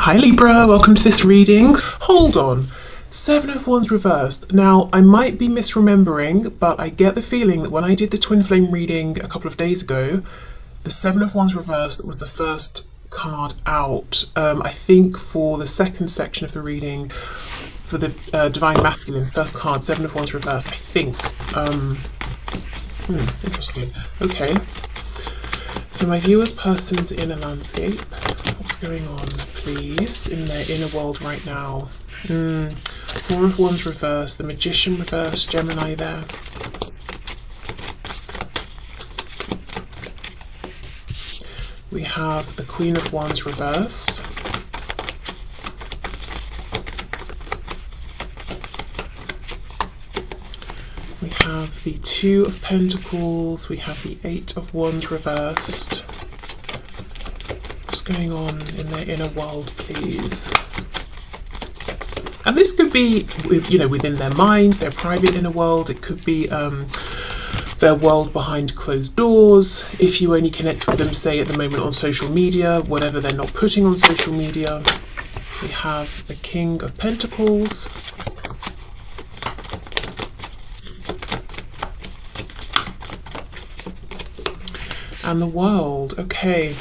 Hi Libra, welcome to this reading. Hold on, Seven of Wands reversed. Now, I might be misremembering, but I get the feeling that when I did the twin flame reading a couple of days ago, the Seven of Wands reversed was the first card out. I think for the second section of the reading, for the Divine Masculine, first card, Seven of Wands reversed, I think. Interesting. Okay. So my viewer's person's inner landscape. What's going on, please, in their inner world right now? Four of Wands reversed, the Magician reversed, Gemini there. We have the Queen of Wands reversed. We have the Two of Pentacles, we have the Eight of Wands reversed. What's going on in their inner world, please? And this could be, you know, within their mind, their private inner world. It could be their world behind closed doors. If you only connect with them, say at the moment on social media, whatever they're not putting on social media. We have the King of Pentacles. And the World. Okay,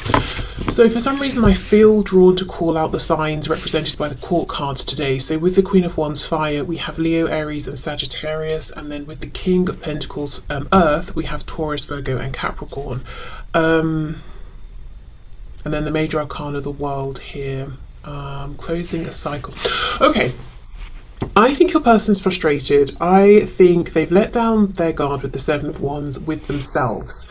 so for some reason I feel drawn to call out the signs represented by the court cards today. So with the Queen of Wands fire, we have Leo, Aries and Sagittarius, and then with the King of Pentacles Earth, we have Taurus, Virgo and Capricorn. And then the major arcana, the World here, closing a cycle. Okay, I think your person's frustrated. I think they've let down their guard with the Seven of Wands with themselves.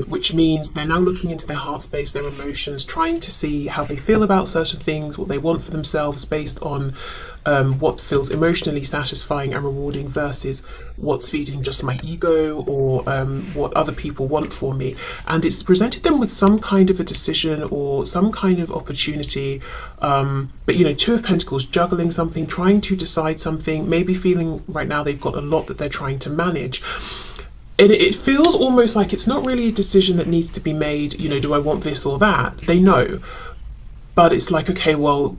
Which means they're now looking into their heart space, their emotions, trying to see how they feel about certain things, what they want for themselves based on what feels emotionally satisfying and rewarding versus what's feeding just my ego or what other people want for me. And it's presented them with some kind of a decision or some kind of opportunity. But you know, Two of Pentacles, juggling something, trying to decide something, maybe feeling right now they've got a lot that they're trying to manage. And it feels almost like it's not really a decision that needs to be made, you know, do I want this or that? They know. But it's like, okay, well,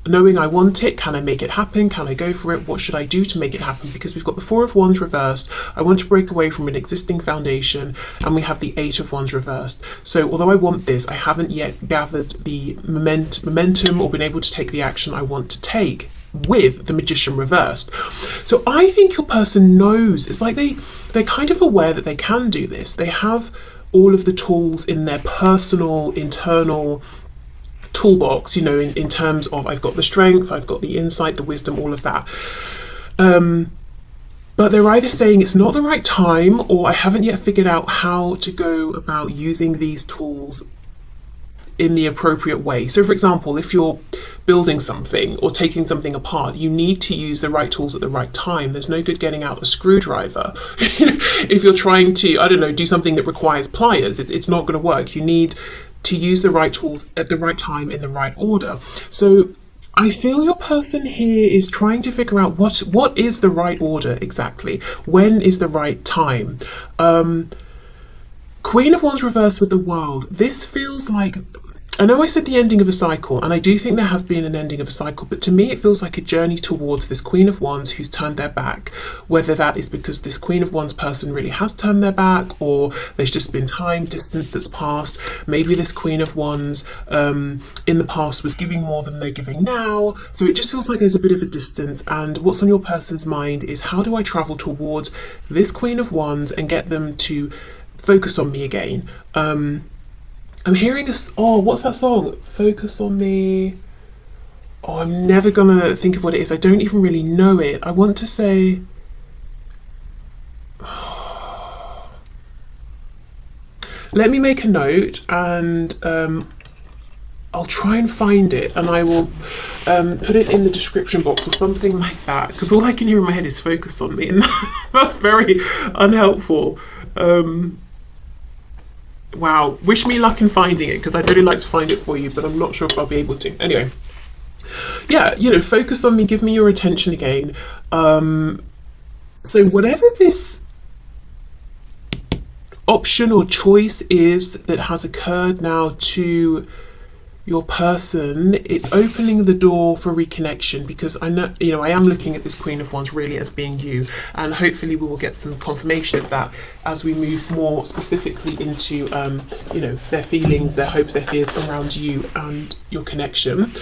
knowing I want it, can I make it happen? Can I go for it? What should I do to make it happen? Because we've got the Four of Wands reversed. I want to break away from an existing foundation, and we have the Eight of Wands reversed. So although I want this, I haven't yet gathered the momentum or been able to take the action I want to take with the Magician reversed. So I think your person knows. It's like they're kind of aware that they can do this. They have all of the tools in their personal internal toolbox, you know, in terms of I've got the strength, I've got the insight, the wisdom, all of that. But they're either saying it's not the right time, or I haven't yet figured out how to go about using these tools in the appropriate way. So for example, if you're building something or taking something apart, you need to use the right tools at the right time. There's no good getting out a screwdriver if you're trying to, I don't know, do something that requires pliers. It's not going to work. You need to use the right tools at the right time in the right order. So I feel your person here is trying to figure out what is the right order exactly. When is the right time? Queen of Wands reversed with the World. This feels like, I know I said the ending of a cycle, and I do think there has been an ending of a cycle, but to me it feels like a journey towards this Queen of Wands who's turned their back. Whether that is because this Queen of Wands person really has turned their back, or there's just been time, distance that's passed. Maybe this Queen of Wands in the past was giving more than they're giving now. So it just feels like there's a bit of a distance, and what's on your person's mind is, how do I travel towards this Queen of Wands and get them to focus on me again? I'm hearing what's that song? Focus on me. Oh, I'm never gonna think of what it is. I don't even really know it. I want to say, let me make a note, and I'll try and find it, and I will put it in the description box or something like that, because all I can hear in my head is focus on me, and that's very unhelpful. Wow, wish me luck in finding it, because I'd really like to find it for you, but I'm not sure if I'll be able to. Anyway, yeah, you know, focus on me, give me your attention again. So whatever this option or choice is that has occurred now to your person, it's opening the door for reconnection, because I know, you know, I am looking at this Queen of Wands really as being you, and hopefully we will get some confirmation of that as we move more specifically into, you know, their feelings, their hopes, their fears around you and your connection.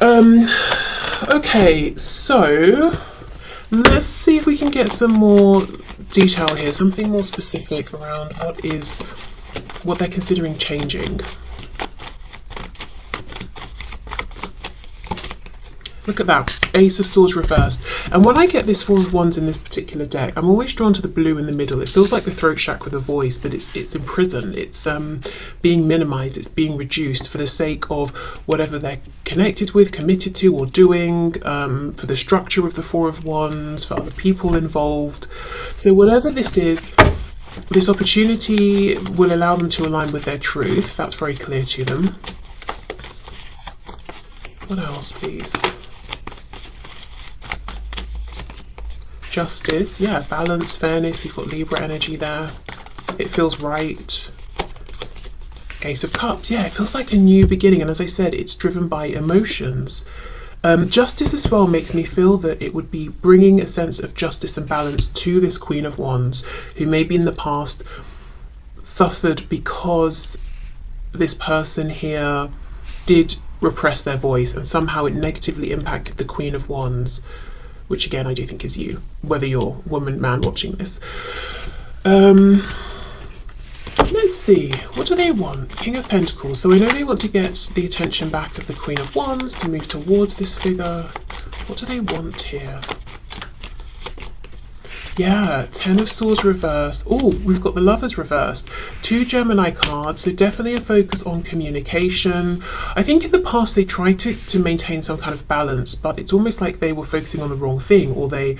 Okay, so let's see if we can get some more detail here, something more specific around what they're considering changing. Look at that, Ace of Swords reversed. And when I get this Four of Wands in this particular deck, I'm always drawn to the blue in the middle. It feels like the throat chakra, the voice, but it's imprisoned. It's being minimized. It's being reduced for the sake of whatever they're connected with, committed to, or doing, for the structure of the Four of Wands, for other people involved. So whatever this is, this opportunity will allow them to align with their truth. That's very clear to them. What else, please? Justice, yeah, balance, fairness. We've got Libra energy there. It feels right. Ace of Cups, yeah, it feels like a new beginning. And as I said, it's driven by emotions. Justice as well makes me feel that it would be bringing a sense of justice and balance to this Queen of Wands, who maybe in the past suffered because this person here did repress their voice, and somehow it negatively impacted the Queen of Wands, which again I do think is you, whether you're woman, man watching this. Let's see, what do they want? King of Pentacles. So I know they want to get the attention back of the Queen of Wands to move towards this figure. What do they want here? Yeah, Ten of Swords reversed. Oh, we've got the Lovers reversed. 2 Gemini cards, so definitely a focus on communication. I think in the past they tried to maintain some kind of balance, but it's almost like they were focusing on the wrong thing, or they,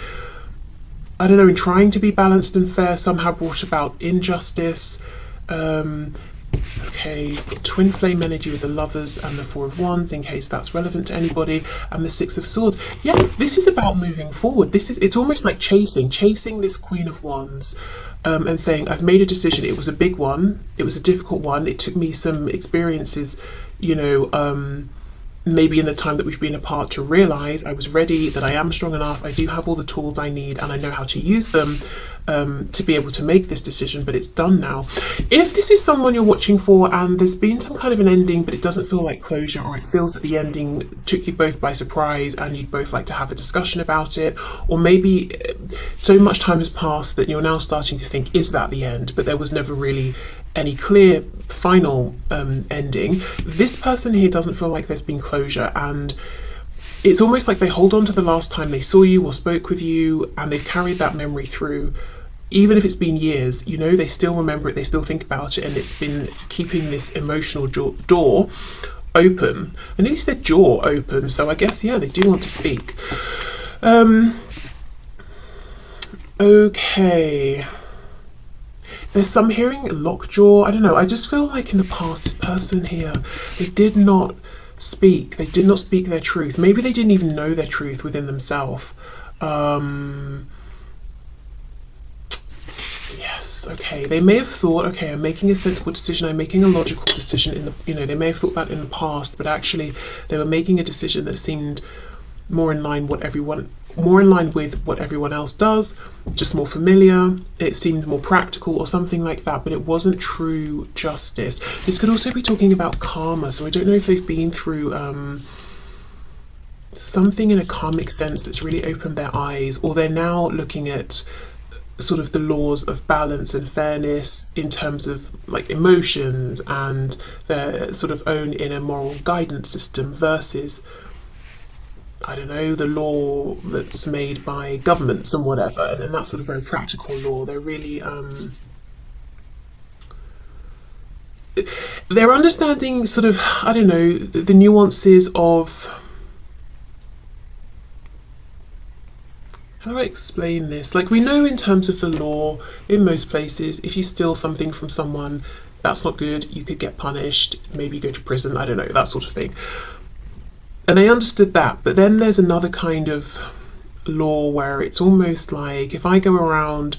I don't know, in trying to be balanced and fair, somehow brought about injustice. Okay, twin flame energy with the Lovers and the Four of Wands, in case that's relevant to anybody, and the Six of Swords. Yeah, this is about moving forward. It's almost like chasing this Queen of Wands, and saying, I've made a decision. It was a big one. It was a difficult one. It took me some experiences, you know, maybe in the time that we've been apart, to realize I was ready, that I am strong enough, I do have all the tools I need, and I know how to use them to be able to make this decision, but it's done now. If this is someone you're watching for and there's been some kind of an ending, but it doesn't feel like closure, or it feels that the ending took you both by surprise and you'd both like to have a discussion about it, or maybe so much time has passed that you're now starting to think, is that the end? But there was never really any clear final ending. This person here doesn't feel like there's been closure, and it's almost like they hold on to the last time they saw you or spoke with you, and they've carried that memory through. Even if it's been years, you know, they still remember it, they still think about it, and it's been keeping this emotional door open. I nearly said jaw open, so I guess, yeah, they do want to speak. Okay. There's some hearing lockjaw. I don't know. I just feel like in the past, this person here, they did not speak. They did not speak their truth. Maybe they didn't even know their truth within themselves. Yes, okay. They may have thought, okay, I'm making a sensible decision. I'm making a logical decision in the, you know, they may have thought that in the past, but actually they were making a decision that seemed more in line with what everyone else does, just more familiar. It seemed more practical or something like that, but it wasn't true justice. This could also be talking about karma, so I don't know if they've been through something in a karmic sense that's really opened their eyes, or they're now looking at sort of the laws of balance and fairness in terms of like emotions and their sort of own inner moral guidance system versus, I don't know, the law that's made by governments and whatever, and that's sort of very practical law. They're really they're understanding sort of, I don't know, the nuances of, how do I explain this? Like, we know in terms of the law, in most places, if you steal something from someone, that's not good. You could get punished, maybe go to prison, I don't know, that sort of thing. And they understood that, but then there's another kind of law where it's almost like if I go around,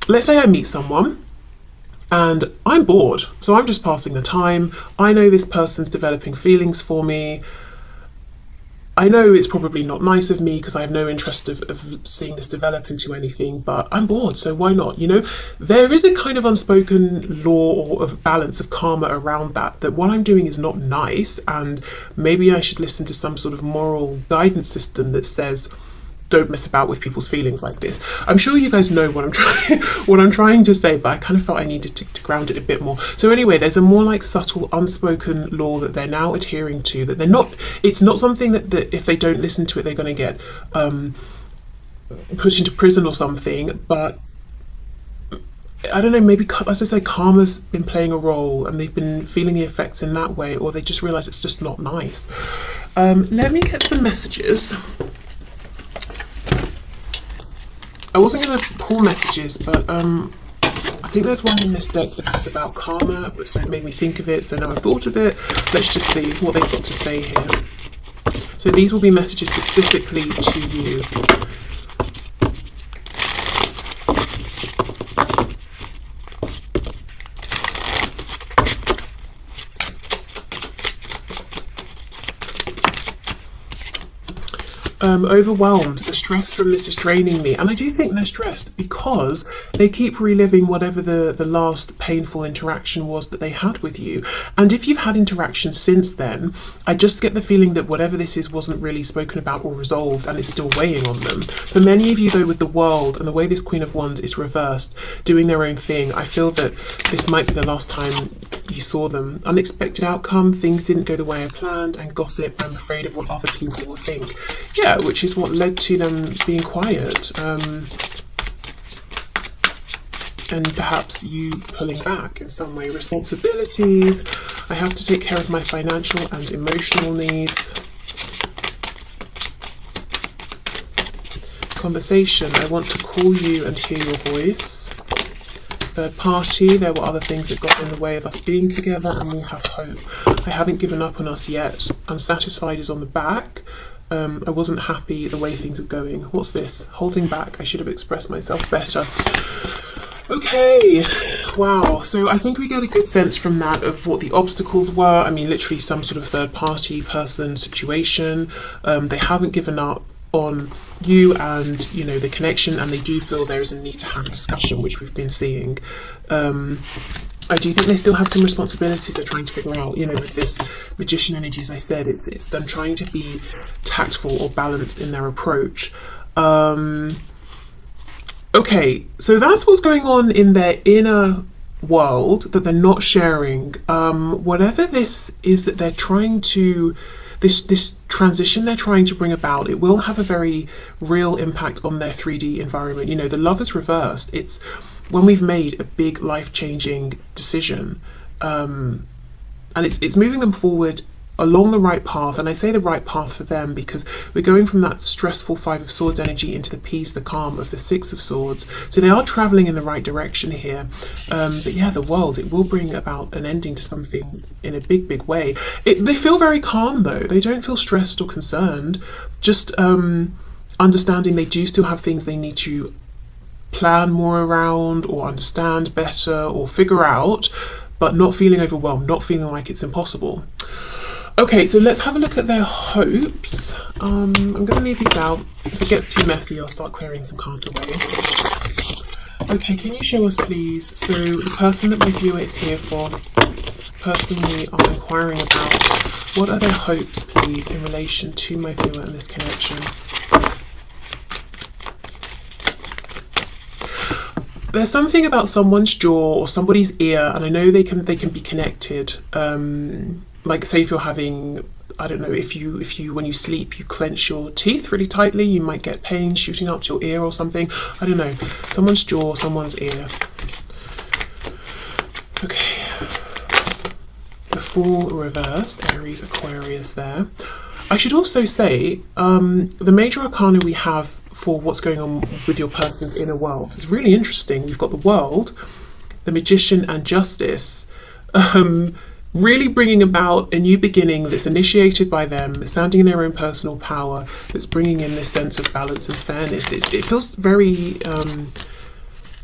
let's say I meet someone and I'm bored, so I'm just passing the time. I know this person's developing feelings for me. I know it's probably not nice of me because I have no interest of seeing this develop into anything, but I'm bored, so why not? You know, there is a kind of unspoken law or of balance of karma around that what I'm doing is not nice, and maybe I should listen to some sort of moral guidance system that says, don't mess about with people's feelings like this. I'm sure you guys know what I'm trying to say, but I kind of felt I needed to ground it a bit more. So anyway, there's a more like subtle unspoken law that they're now adhering to, that it's not something that if they don't listen to it they're going to get put into prison or something, but I don't know, maybe, as I say, karma's been playing a role and they've been feeling the effects in that way, or they just realise it's just not nice. Let me get some messages. I wasn't going to pull messages, but I think there's one in this deck that says about karma, so it made me think of it, so now I've thought of it. Let's just see what they've got to say here. So these will be messages specifically to you. Overwhelmed. The stress from this is draining me, and I do think they're stressed because they keep reliving whatever the last painful interaction was that they had with you. And if you've had interactions since then, I just get the feeling that whatever this is wasn't really spoken about or resolved, and it's still weighing on them. For many of you though, with the World and the way this Queen of Wands is reversed, doing their own thing, I feel that this might be the last time you saw them. Unexpected outcome, things didn't go the way I planned, and gossip, I'm afraid of what other people will think. Yeah, which is what led to them being quiet, and perhaps you pulling back in some way. Responsibilities, I have to take care of my financial and emotional needs. Conversation, I want to call you and hear your voice. Third party, there were other things that got in the way of us being together, and we have hope. I haven't given up on us yet. Unsatisfied is on the back. I wasn't happy the way things are going. What's this? Holding back. I should have expressed myself better. Okay, wow. So I think we get a good sense from that of what the obstacles were. I mean, literally some sort of third party person situation. They haven't given up on you and, you know, the connection, and they do feel there is a need to have a discussion, which we've been seeing. I do think they still have some responsibilities they're trying to figure out, you know, with this Magician energy. As I said, it's them trying to be tactful or balanced in their approach. Okay, so that's what's going on in their inner world that they're not sharing. Whatever this is that they're trying to, this transition they're trying to bring about, it will have a very real impact on their 3D environment. You know, the Love is reversed. It's when we've made a big life-changing decision, and it's moving them forward along the right path. And I say the right path for them because we're going from that stressful Five of Swords energy into the peace, the calm of the Six of Swords. So they are traveling in the right direction here. But yeah, the World, it will bring about an ending to something in a big way. They feel very calm though. They don't feel stressed or concerned. Just understanding they do still have things they need to plan more around or understand better or figure out, but not feeling overwhelmed, not feeling like it's impossible. Okay, so let's have a look at their hopes. I'm going to leave these out. If it gets too messy, I'll start clearing some cards away. Okay, can you show us please? So the person that my viewer is here for, person we are inquiring about, what are their hopes please in relation to my viewer and this connection? There's something about someone's jaw or somebody's ear, and I know they can be connected. Like say if you're having, I don't know, if you when you sleep you clench your teeth really tightly, you might get pain shooting up to your ear or something. I don't know. Someone's jaw, someone's ear. Okay. The Fool reversed, Aries, Aquarius there. I should also say the major arcana we have for what's going on with your person's inner world is really interesting. We've got the World, the Magician and Justice, really bringing about a new beginning that's initiated by them, standing in their own personal power, that's bringing in this sense of balance and fairness. It feels very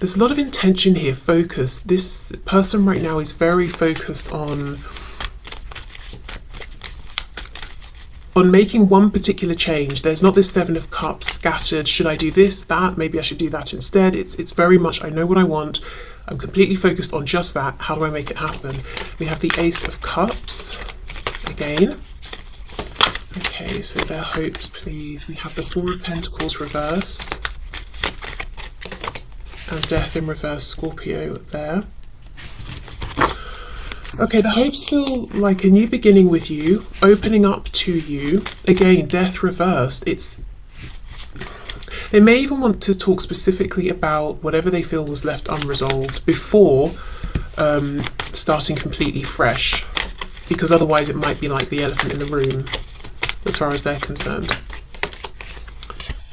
There's a lot of intention here, focus. This person right now is very focused on making one particular change. There's not this Seven of Cups scattered, should I do this, that, maybe I should do that instead. It's very much, I know what I want, I'm completely focused on just that, how do I make it happen? We have the Ace of Cups again. Okay, so their hopes, please. We have the Four of Pentacles reversed and Death in reverse, Scorpio there. Okay, the hopes feel like a new beginning with you, opening up to you. Again, Death reversed. They may even want to talk specifically about whatever they feel was left unresolved before starting completely fresh, because otherwise it might be like the elephant in the room as far as they're concerned.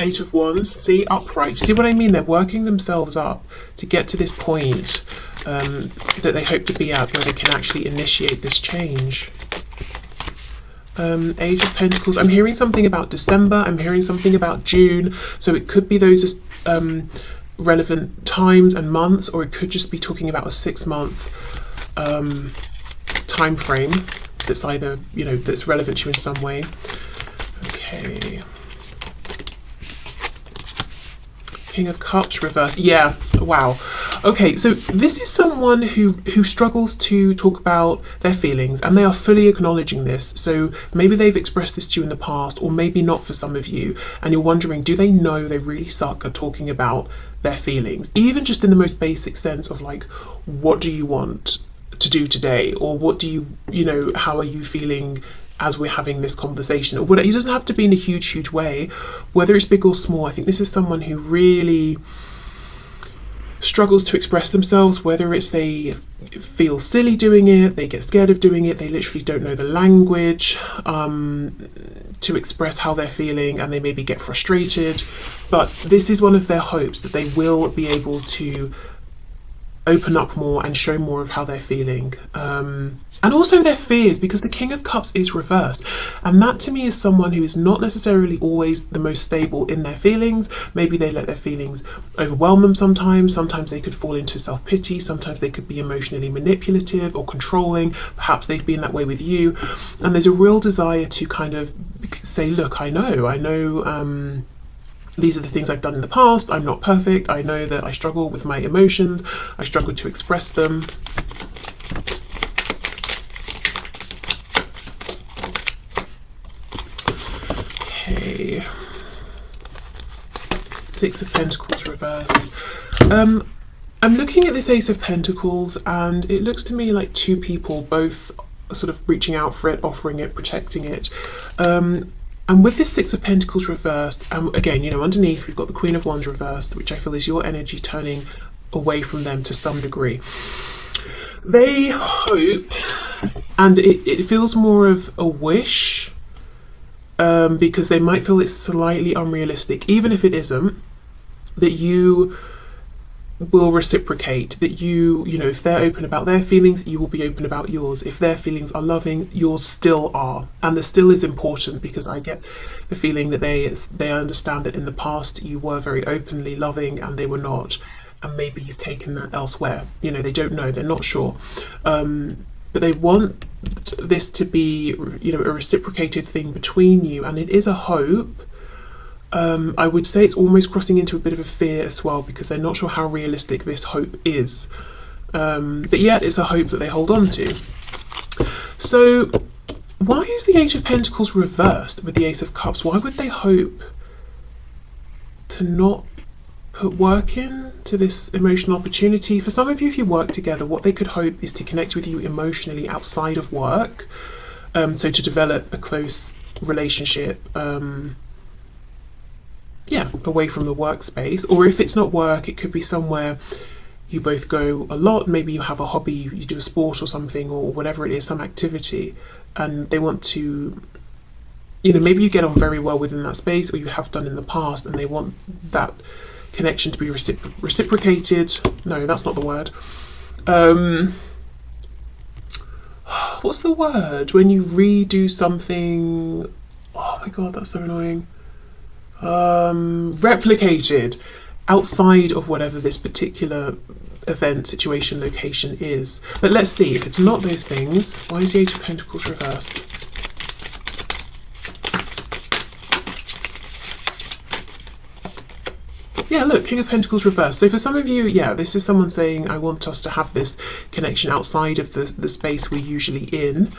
Eight of Wands, see, upright. See what I mean? They're working themselves up to get to this point that they hope to be at, where they can actually initiate this change. Eight of Pentacles. I'm hearing something about December. I'm hearing something about June. So it could be those relevant times and months, or it could just be talking about a 6-month time frame that's either, you know, that's relevant to you in some way. Okay. King of Cups reverse. Yeah, wow. Okay, so this is someone who struggles to talk about their feelings, and they are fully acknowledging this. So maybe they've expressed this to you in the past, or maybe not for some of you, and you're wondering, do they know they really suck at talking about their feelings? Even just in the most basic sense of like, what do you want to do today? Or what do you know, how are you feeling as we're having this conversation? Or whatever. It doesn't have to be in a huge way, whether it's big or small. I think this is someone who really struggles to express themselves, whether it's they feel silly doing it, they get scared of doing it, they literally don't know the language to express how they're feeling, and they maybe get frustrated. But this is one of their hopes, that they will be able to open up more and show more of how they're feeling. And also their fears, because the King of Cups is reversed. And that to me is someone who is not necessarily always the most stable in their feelings. Maybe they let their feelings overwhelm them sometimes. Sometimes they could fall into self-pity. Sometimes they could be emotionally manipulative or controlling. Perhaps they've been that way with you. And there's a real desire to kind of say, look, I know, these are the things I've done in the past. I'm not perfect. I know that I struggle with my emotions. I struggle to express them. Okay. Six of Pentacles reversed. I'm looking at this Ace of Pentacles, and it looks to me like two people, both sort of reaching out for it, offering it, protecting it. And with this Six of Pentacles reversed, again, you know, underneath we've got the Queen of Wands reversed, which I feel is your energy turning away from them to some degree. They hope, and it feels more of a wish, because they might feel it's slightly unrealistic, even if it isn't, that you will reciprocate, that you know, if they're open about their feelings, you will be open about yours. If their feelings are loving, yours still are. And the still is important, because I get the feeling that they understand that in the past you were very openly loving and they were not, and maybe you've taken that elsewhere. You know, they don't know, they're not sure, but they want this to be, you know, a reciprocated thing between you, and it is a hope. I would say it's almost crossing into a bit of a fear as well, because they're not sure how realistic this hope is, but yet it's a hope that they hold on to. So why is the Eight of Pentacles reversed with the Ace of Cups? Why would they hope to not put work in to this emotional opportunity? For some of you, if you work together, what they could hope is to connect with you emotionally outside of work, so to develop a close relationship, yeah, away from the workspace. Or if it's not work, it could be somewhere you both go a lot. Maybe you have a hobby, you do a sport or something, or whatever it is, some activity, and they want to, you know, maybe you get on very well within that space, or you have done in the past, and they want that connection to be reciprocated. No, that's not the word. What's the word when you redo something? Oh my god, that's so annoying. Replicated. outside of whatever this particular event, situation, location is. But let's see, if it's not those things, why is the Eight of Pentacles reversed? Yeah, look, King of Pentacles reversed. So for some of you, yeah, this is someone saying, I want us to have this connection outside of the space we're usually in.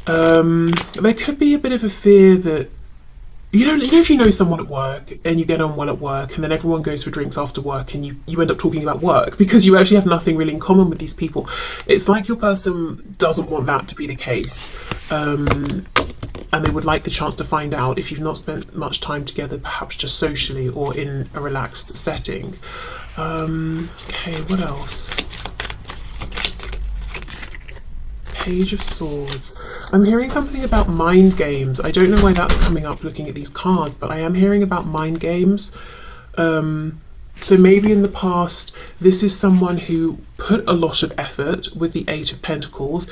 There could be a bit of a fear that, you know, if you know someone at work and you get on well at work and then everyone goes for drinks after work and you end up talking about work because you actually have nothing really in common with these people. It's like your person doesn't want that to be the case. And they would like the chance to find out if you've not spent much time together, perhaps just socially or in a relaxed setting. Okay, what else? Page of Swords. I'm hearing something about mind games. I don't know why that's coming up looking at these cards, but I am hearing about mind games. So maybe in the past, this is someone who put a lot of effort with the Eight of Pentacles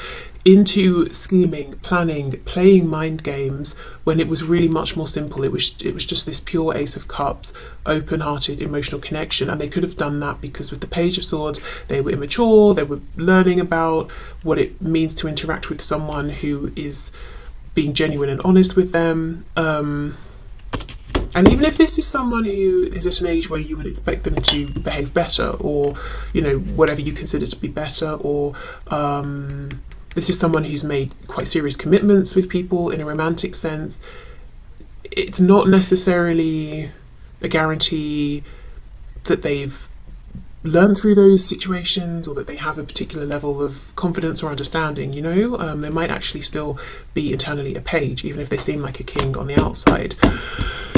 into scheming, planning, playing mind games when it was really much more simple. It was just this pure Ace of Cups, open-hearted, emotional connection, and they could have done that because with the Page of Swords, they were immature, they were learning about what it means to interact with someone who is being genuine and honest with them. And even if this is someone who is at an age where you would expect them to behave better, or, you know, whatever you consider to be better, or this is someone who's made quite serious commitments with people in a romantic sense, it's not necessarily a guarantee that they've learned through those situations or that they have a particular level of confidence or understanding, you know. They might actually still be internally a page, even if they seem like a king on the outside.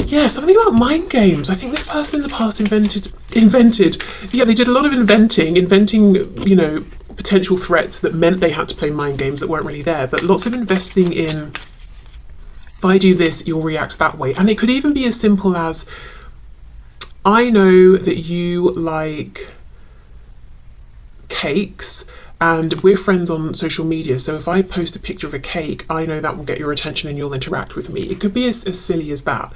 Yeah, something about mind games. I think this person in the past invented. Yeah, they did a lot of inventing, you know, potential threats that meant they had to play mind games that weren't really there, but lots of investing in, if I do this, you'll react that way. And it could even be as simple as, I know that you like cakes and we're friends on social media, so if I post a picture of a cake, I know that will get your attention and you'll interact with me. It could be as silly as that.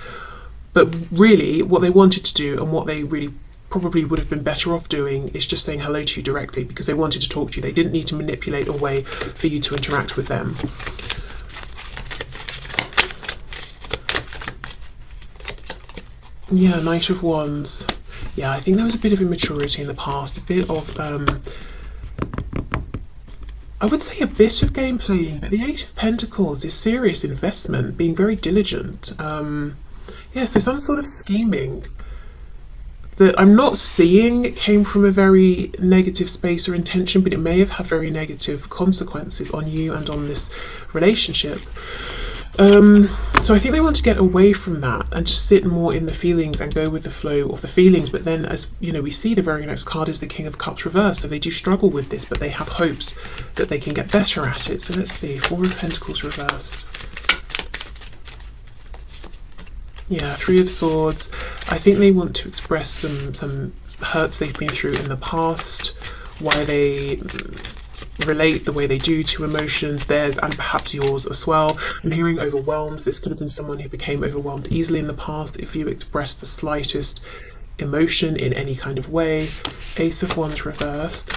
But really, what they wanted to do and what they really probably would have been better off doing is just saying hello to you directly because they wanted to talk to you. They didn't need to manipulate a way for you to interact with them. Yeah, Knight of Wands. Yeah, I think there was a bit of immaturity in the past, a bit of, I would say a bit of game playing, but the Eight of Pentacles is serious investment, being very diligent. Yeah, so some sort of scheming that I'm not seeing came from a very negative space or intention, but it may have had very negative consequences on you and on this relationship. So I think they want to get away from that and just sit more in the feelings and go with the flow of the feelings. But then, as you know, we see the very next card is the King of Cups reversed. So they do struggle with this, but they have hopes that they can get better at it. So let's see, Four of Pentacles reversed. Yeah, Three of Swords. I think they want to express some hurts they've been through in the past, why they relate the way they do to emotions, theirs and perhaps yours as well. I'm hearing overwhelmed. This could have been someone who became overwhelmed easily in the past if you expressed the slightest emotion in any kind of way. Ace of Wands reversed.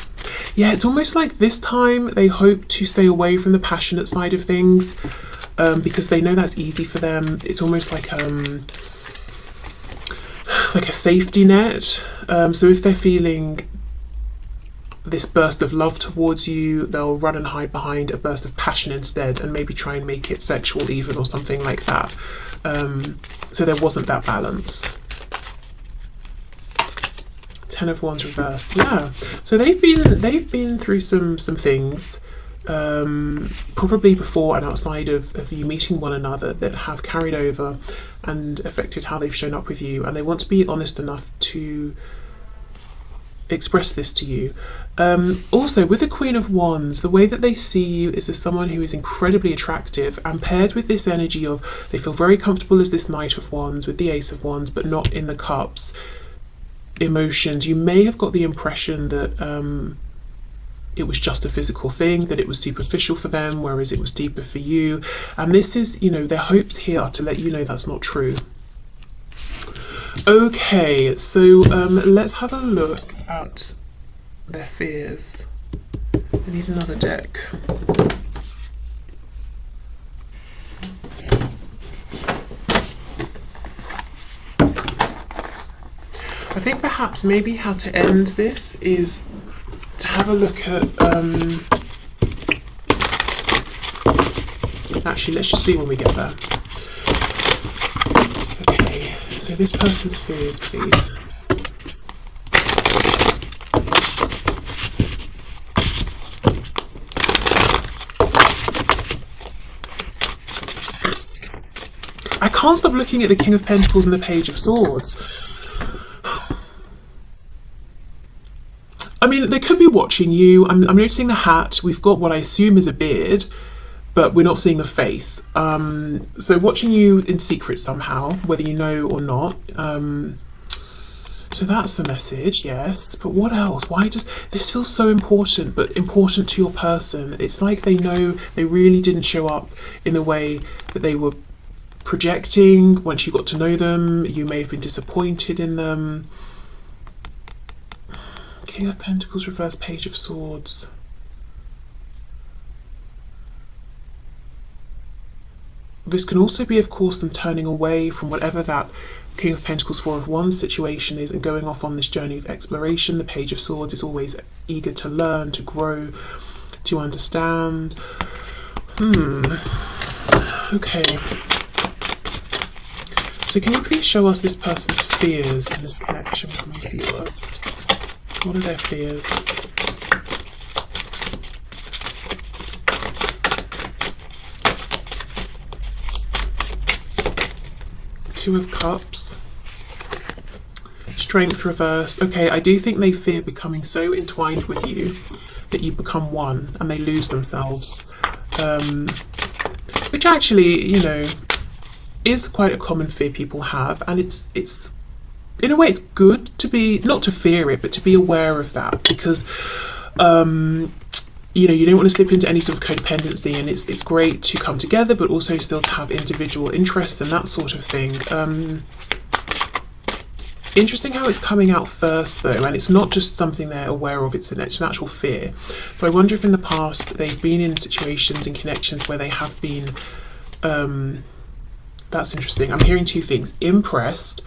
Yeah, it's almost like this time they hope to stay away from the passionate side of things. Because they know that's easy for them. It's almost like a safety net. So if they're feeling this burst of love towards you, they'll run and hide behind a burst of passion instead and maybe try and make it sexual even or something like that. So there wasn't that balance. Ten of Wands reversed. Yeah, so they've been through some things, probably before and outside of you meeting one another, that have carried over and affected how they've shown up with you, and they want to be honest enough to express this to you. Also with the Queen of Wands, the way that they see you is as someone who is incredibly attractive, and paired with this energy of they feel very comfortable as this Knight of Wands with the Ace of Wands, but not in the cups emotions. You may have got the impression that it was just a physical thing, that it was superficial for them, whereas it was deeper for you. And this is, you know, their hopes here are to let you know that's not true. Okay, so let's have a look at their fears. I need another deck. I think perhaps maybe how to end this is to have a look at actually, let's just see when we get there. Okay, so this person's fears, please. I can't stop looking at the King of Pentacles and the Page of Swords. I mean, they could be watching you. I'm noticing the hat. We've got what I assume is a beard, but we're not seeing the face. So watching you in secret somehow, whether you know or not. So that's the message, yes. But what else? Why does this feel so important, but important to your person? It's like they know they really didn't show up in the way that they were projecting. Once you got to know them, you may have been disappointed in them. King of Pentacles, reverse, Page of Swords. This can also be, of course, them turning away from whatever that King of Pentacles, Four of Wands situation is and going off on this journey of exploration. The Page of Swords is always eager to learn, to grow, to understand. Okay. So can you please show us this person's fears in this connection with my viewer? What are their fears? Two of Cups. Strength reversed. Okay, I do think they fear becoming so entwined with you that you become one and they lose themselves. Which actually, you know, is quite a common fear people have, and it's in a way it's good to be, not to fear it, but to be aware of that, because you know, you don't want to slip into any sort of codependency, and it's great to come together but also still to have individual interests and that sort of thing. Interesting how it's coming out first though, and it's not just something they're aware of, it's an actual fear. So I wonder if in the past they've been in situations and connections where they have been that's interesting. I'm hearing two things: impressed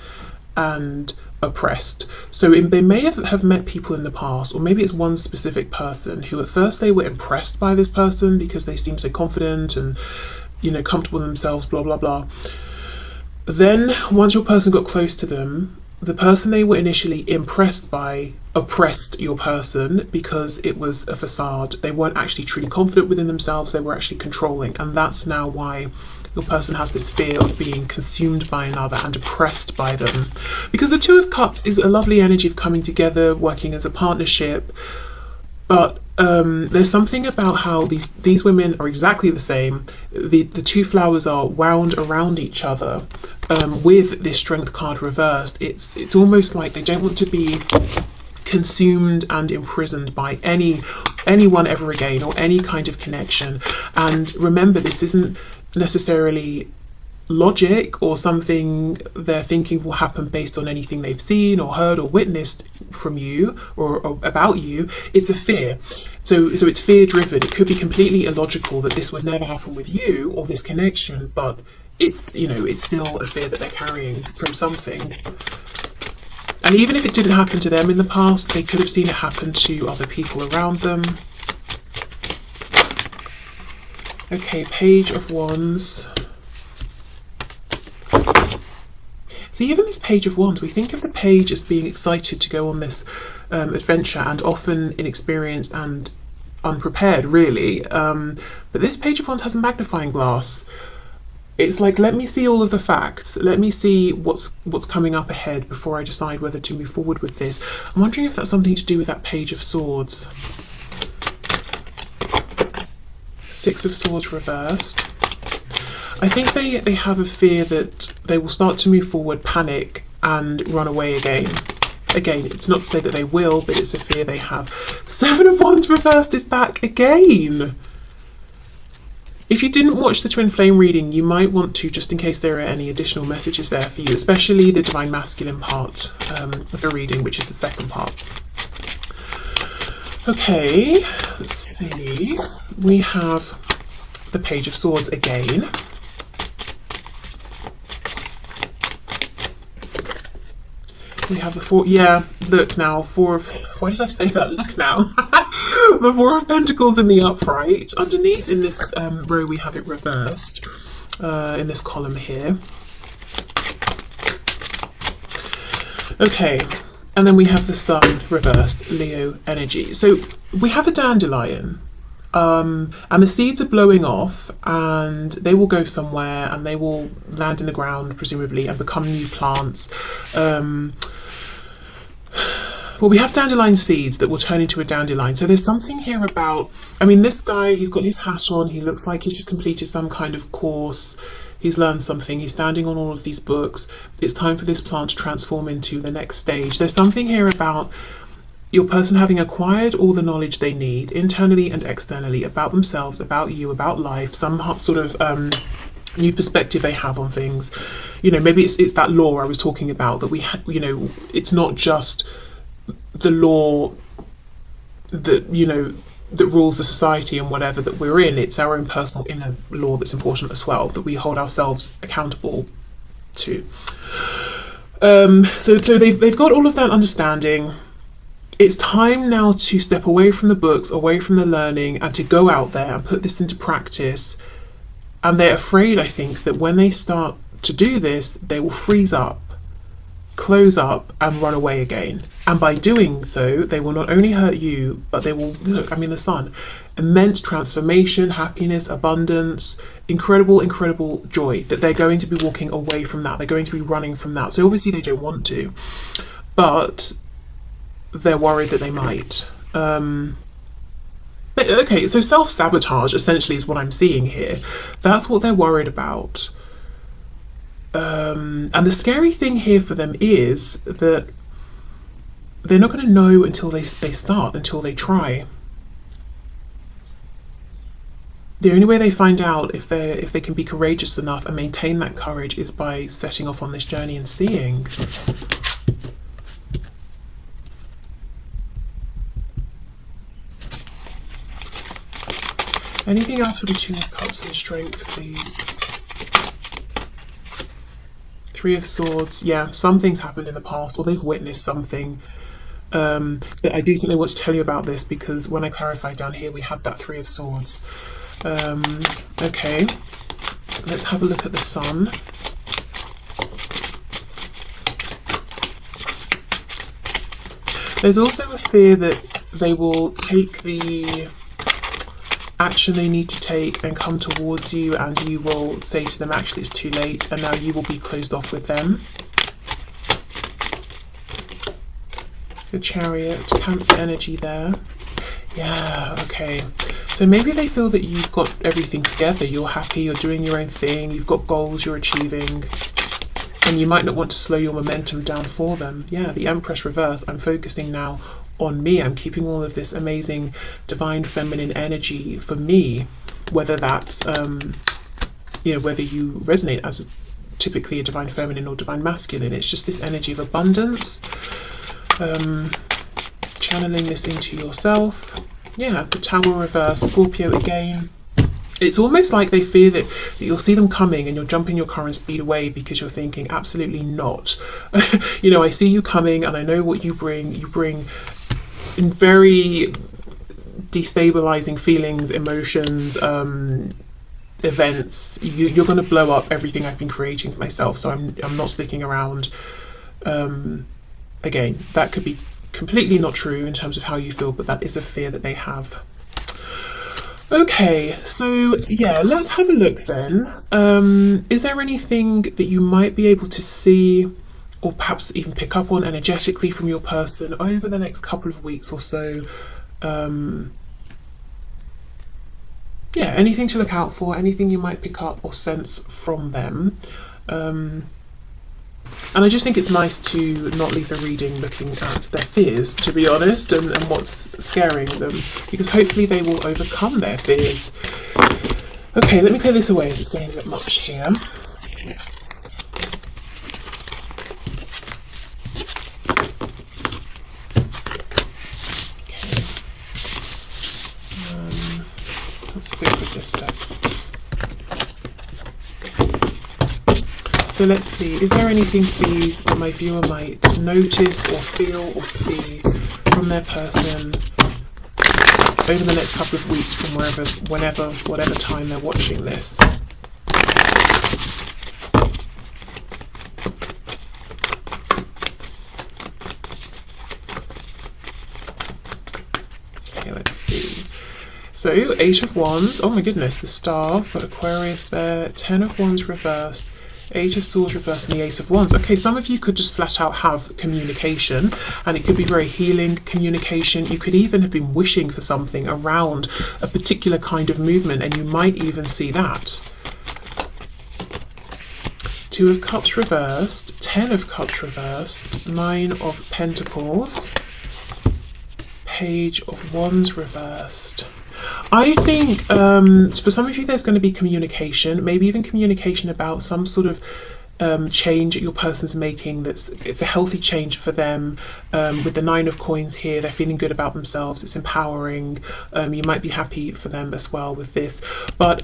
and oppressed. So they may have met people in the past, or maybe it's one specific person who at first they were impressed by this person because they seem so confident and, you know, comfortable in themselves, blah blah blah. Then once your person got close to them, the person they were initially impressed by oppressed your person because it was a facade. They weren't actually truly confident within themselves, they were actually controlling, and that's now why your person has this fear of being consumed by another and oppressed by them. Because the Two of Cups is a lovely energy of coming together, working as a partnership, but there's something about how these women are exactly the same. The two flowers are wound around each other with this Strength card reversed. It's almost like they don't want to be consumed and imprisoned by anyone ever again, or any kind of connection. And remember, this isn't necessarily logic or something they're thinking will happen based on anything they've seen or heard or witnessed from you or about you. It's a fear. So it's fear driven. It could be completely illogical that this would never happen with you or this connection, but it's, you know, it's still a fear that they're carrying from something. And even if it didn't happen to them in the past, they could have seen it happen to other people around them. Okay, Page of Wands. So even this Page of Wands, we think of the page as being excited to go on this adventure, and often inexperienced and unprepared, really. But this Page of Wands has a magnifying glass. It's like, let me see all of the facts. Let me see what's coming up ahead before I decide whether to move forward with this. I'm wondering if that's something to do with that Page of Swords. Six of Swords reversed. I think they have a fear that they will start to move forward, panic, and run away again. Again, it's not to say that they will, but it's a fear they have. Seven of Wands reversed is back again. If you didn't watch the twin flame reading, you might want to, just in case there are any additional messages there for you, especially the divine masculine part of the reading, which is the second part. Okay, let's see. We have the Page of Swords again. We have the four, yeah, look now, why did I say that? Look now. The Four of Pentacles in the upright. Underneath in this row we have it reversed, in this column here. Okay, and then we have the Sun reversed, Leo energy. So we have a dandelion, and the seeds are blowing off, and they will go somewhere, and they will land in the ground, presumably, and become new plants. Well, we have dandelion seeds that will turn into a dandelion. So there's something here about, I mean, this guy, he's got his hat on. He looks like he's just completed some kind of course. He's learned something. He's standing on all of these books. It's time for this plant to transform into the next stage. There's something here about your person having acquired all the knowledge they need, internally and externally, about themselves, about you, about life, some sort of new perspective they have on things. You know, maybe it's that law I was talking about, that we you know, it's not just the law that, you know, that rules the society and whatever that we're in. It's our own personal inner law that's important as well, that we hold ourselves accountable to. So they've got all of that understanding. It's time now to step away from the books, away from the learning, and to go out there and put this into practice. And they're afraid, I think, that when they start to do this, they will freeze up, close up, and run away again. And by doing so, they will not only hurt you, but they will, look, I mean, the Sun, immense transformation, happiness, abundance, incredible, incredible joy, that they're going to be walking away from that. They're going to be running from that. So obviously they don't want to, but they're worried that they might. But, okay, so self-sabotage essentially is what I'm seeing here. That's what they're worried about. And the scary thing here for them is that they're not going to know until they start, until they try. The only way they find out if they can be courageous enough and maintain that courage is by setting off on this journey and seeing. Anything else for the Two of Cups and Strength, please? Three of Swords. Yeah, something's happened in the past, or they've witnessed something. But I do think they want to tell you about this, because when I clarified down here, we had that Three of Swords. Okay, let's have a look at the Sun. There's also a fear that they will take the action they need to take and come towards you, and you will say to them, actually it's too late, and now you will be closed off with them. The Chariot, Cancer energy there. Yeah, okay. So maybe they feel that you've got everything together, you're happy, you're doing your own thing, you've got goals you're achieving, and you might not want to slow your momentum down for them. Yeah, the Empress reverse. I'm focusing now on me. I'm keeping all of this amazing divine feminine energy for me, whether that's you know, whether you resonate as typically a divine feminine or divine masculine. It's just this energy of abundance, channeling this into yourself. Yeah, the Tower reverse, Scorpio again. It's almost like they fear that you'll see them coming and you'll jump in your car and speed away, because you're thinking, absolutely not. You know, I see you coming and I know what you bring. You bring in very destabilizing feelings, emotions, events. You're going to blow up everything I've been creating for myself, so I'm not sticking around. Again, that could be completely not true in terms of how you feel, but that is a fear that they have. Okay, so yeah, let's have a look then. Is there anything that you might be able to see, or perhaps even pick up on energetically from your person over the next couple of weeks or so? Yeah, anything to look out for, anything you might pick up or sense from them. And I just think it's nice to not leave the reading looking at their fears, to be honest, and what's scaring them, because hopefully they will overcome their fears. Okay, let me clear this away as it's getting a bit much here. Okay. Let's stick with this step. So let's see, is there anything, please, that my viewer might notice or feel or see from their person over the next couple of weeks, from wherever, whenever, whatever time they're watching this? Okay, let's see. So, 8 of Wands, oh my goodness, the Star, got Aquarius there, 10 of Wands reversed, 8 of Swords reversed, and the Ace of Wands. Okay, some of you could just flat out have communication, and it could be very healing communication. You could even have been wishing for something around a particular kind of movement, and you might even see that. 2 of Cups reversed, 10 of Cups reversed, 9 of Pentacles, Page of Wands reversed. I think for some of you there's going to be communication, maybe even communication about some sort of change your person's making. It's a healthy change for them. With the 9 of Coins here, they're feeling good about themselves. It's empowering. You might be happy for them as well with this, but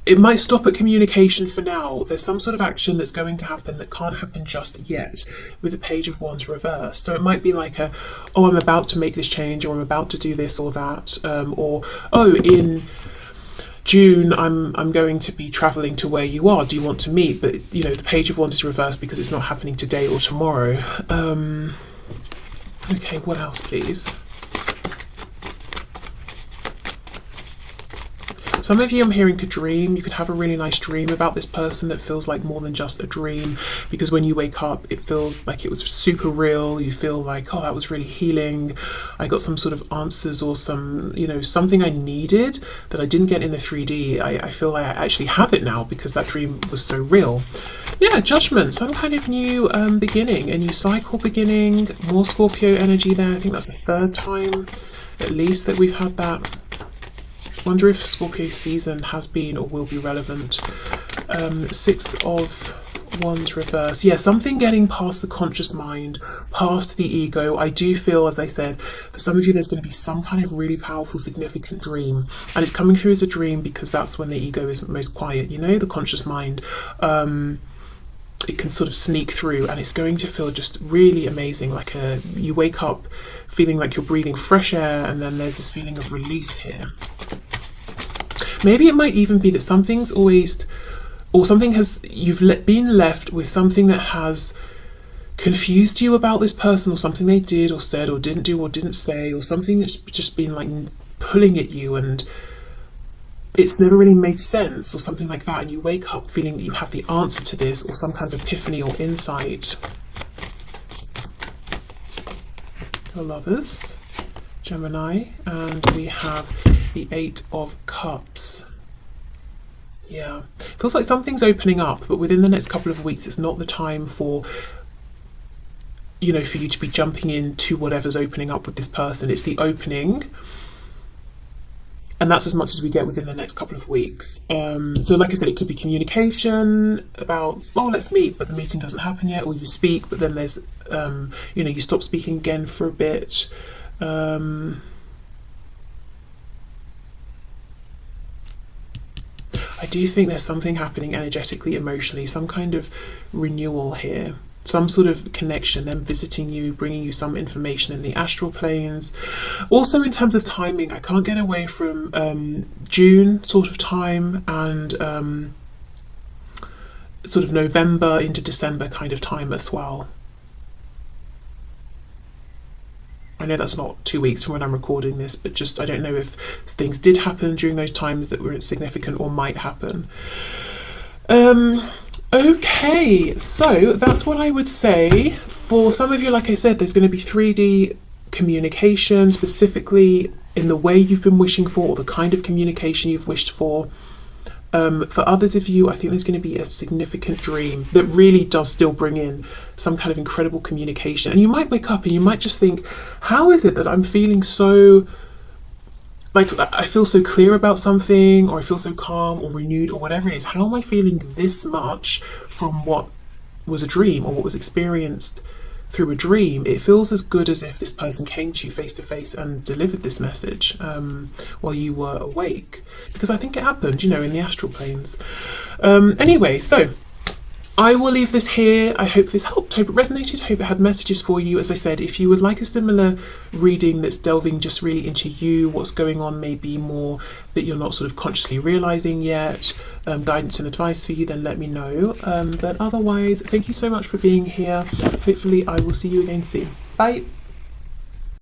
it might stop at communication for now. There's some sort of action that's going to happen that can't happen just yet with the Page of Wands reversed. So it might be like oh, I'm about to make this change, or I'm about to do this or that, or oh, in June I'm going to be traveling to where you are. Do you want to meet? But you know, the Page of Wands is reversed because it's not happening today or tomorrow. Okay, what else, please? Some of you, I'm hearing, could dream. You could have a really nice dream about this person that feels like more than just a dream, because when you wake up it feels like it was super real. You feel like, oh, that was really healing. I got some sort of answers, or some, you know, something I needed that I didn't get in the 3D. I feel like I actually have it now because that dream was so real. Yeah, Judgment, some kind of new beginning, a new cycle beginning. More Scorpio energy there. I think that's the 3rd time at least that we've had that. Wonder if Scorpio season has been or will be relevant. 6 of Wands reverse. Yeah, something getting past the conscious mind, past the ego. I do feel, as I said, for some of you there's going to be some kind of really powerful, significant dream, and it's coming through as a dream because that's when the ego is most quiet, you know, the conscious mind. It can sort of sneak through, and it's going to feel just really amazing, like you wake up feeling like you're breathing fresh air, and then there's this feeling of release here. Maybe it might even be that something's always, or something has, you've been left with something that has confused you about this person, or something they did or said or didn't do or didn't say, or something that's just been like pulling at you and it's never really made sense, or something like that, and you wake up feeling that you have the answer to this, or some kind of epiphany or insight. The Lovers, Gemini, and we have the 8 of Cups. Yeah, feels like something's opening up, but within the next couple of weeks it's not the time for, you know, for you to be jumping into whatever's opening up with this person. It's the opening, and that's as much as we get within the next couple of weeks. So like I said, it could be communication about, oh, let's meet, but the meeting doesn't happen yet, or you speak, but then there's you know, you stop speaking again for a bit. I do think there's something happening energetically, emotionally, some kind of renewal here, some sort of connection, them visiting you, bringing you some information in the astral planes. Also in terms of timing, I can't get away from June sort of time, and sort of November into December kind of time as well. I know that's not 2 weeks from when I'm recording this, but just, I don't know if things did happen during those times that were significant or might happen. Okay, so that's what I would say. For some of you, like I said, there's going to be 3D communication, specifically in the way you've been wishing for, or the kind of communication you've wished for. For others of you, I think there's going to be a significant dream that really does still bring in some kind of incredible communication. And you might wake up and you might just think, how is it that I'm feeling so like I feel so clear about something, or I feel so calm or renewed or whatever it is. How am I feeling this much from what was a dream or what was experienced through a dream? It feels as good as if this person came to you face to face and delivered this message while you were awake, because I think it happened, you know, in the astral planes. Anyway, so I will leave this here. I hope this helped, hope it resonated, hope it had messages for you. As I said, if you would like a similar reading that's delving just really into you, what's going on, maybe more that you're not sort of consciously realizing yet, guidance and advice for you, then let me know. But otherwise, thank you so much for being here. Hopefully I will see you again soon. Bye.